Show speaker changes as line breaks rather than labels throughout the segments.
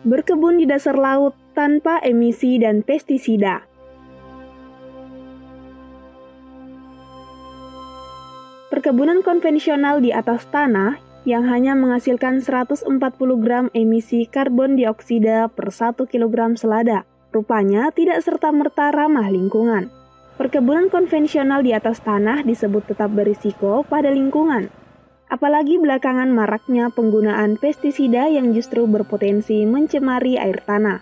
Berkebun di dasar laut tanpa emisi dan pestisida. Perkebunan konvensional di atas tanah yang hanya menghasilkan 140 gram emisi karbon dioksida per 1 kg selada, rupanya tidak serta-merta ramah lingkungan. Perkebunan konvensional di atas tanah disebut tetap berisiko pada lingkungan. Apalagi belakangan maraknya penggunaan pestisida yang justru berpotensi mencemari air tanah.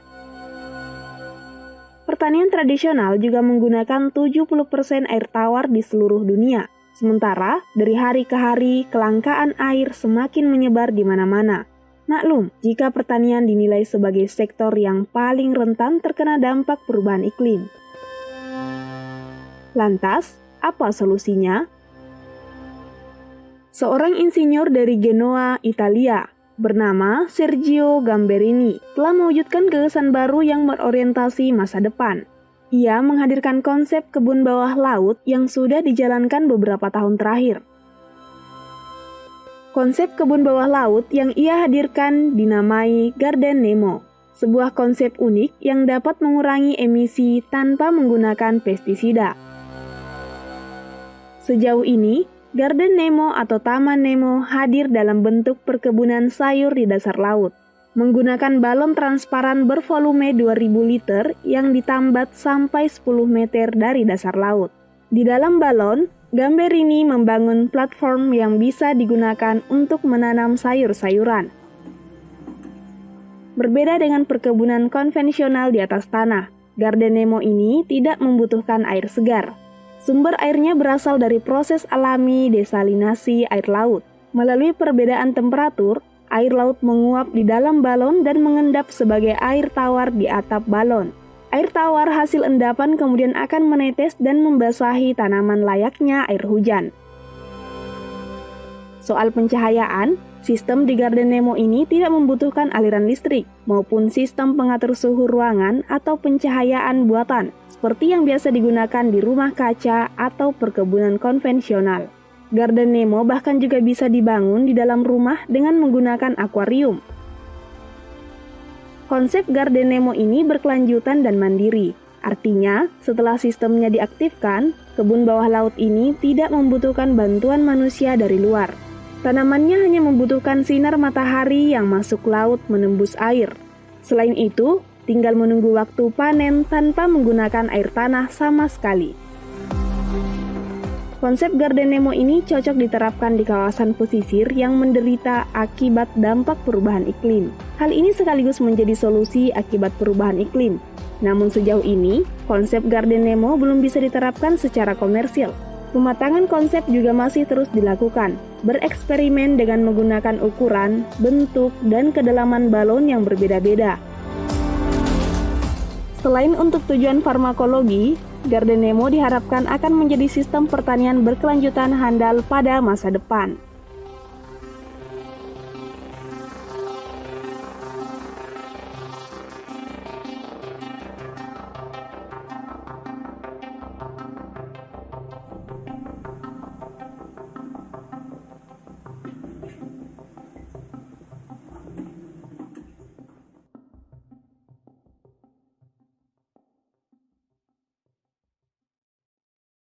Pertanian tradisional juga menggunakan 70% air tawar di seluruh dunia. Sementara, dari hari ke hari, kelangkaan air semakin menyebar di mana-mana. Maklum, jika pertanian dinilai sebagai sektor yang paling rentan terkena dampak perubahan iklim. Lantas, apa solusinya? Seorang insinyur dari Genoa, Italia, bernama Sergio Gamberini, telah mewujudkan gagasan baru yang berorientasi masa depan. Ia menghadirkan konsep kebun bawah laut yang sudah dijalankan beberapa tahun terakhir. Konsep kebun bawah laut yang ia hadirkan dinamai Garden Nemo, sebuah konsep unik yang dapat mengurangi emisi tanpa menggunakan pestisida. Sejauh ini, Garden Nemo atau Taman Nemo hadir dalam bentuk perkebunan sayur di dasar laut, menggunakan balon transparan bervolume 2000 liter yang ditambat sampai 10 meter dari dasar laut. Di dalam balon, Gamberini membangun platform yang bisa digunakan untuk menanam sayur-sayuran. Berbeda dengan perkebunan konvensional di atas tanah, Garden Nemo ini tidak membutuhkan air segar. Sumber airnya berasal dari proses alami desalinasi air laut. Melalui perbedaan temperatur, air laut menguap di dalam balon dan mengendap sebagai air tawar di atap balon. Air tawar hasil endapan kemudian akan menetes dan membasahi tanaman layaknya air hujan. Soal pencahayaan, sistem di Garden Nemo ini tidak membutuhkan aliran listrik maupun sistem pengatur suhu ruangan atau pencahayaan buatan, seperti yang biasa digunakan di rumah kaca atau perkebunan konvensional. Garden Nemo bahkan juga bisa dibangun di dalam rumah dengan menggunakan akuarium. Konsep Garden Nemo ini berkelanjutan dan mandiri. Artinya, setelah sistemnya diaktifkan, kebun bawah laut ini tidak membutuhkan bantuan manusia dari luar. Tanamannya hanya membutuhkan sinar matahari yang masuk laut menembus air. Selain itu, tinggal menunggu waktu panen tanpa menggunakan air tanah sama sekali. Konsep Garden Nemo ini cocok diterapkan di kawasan pesisir yang menderita akibat dampak perubahan iklim. Hal ini sekaligus menjadi solusi akibat perubahan iklim. Namun sejauh ini, konsep Garden Nemo belum bisa diterapkan secara komersil. Pematangan konsep juga masih terus dilakukan, bereksperimen dengan menggunakan ukuran, bentuk, dan kedalaman balon yang berbeda-beda. Selain untuk tujuan farmakologi, Garden Nemo diharapkan akan menjadi sistem pertanian berkelanjutan handal pada masa depan.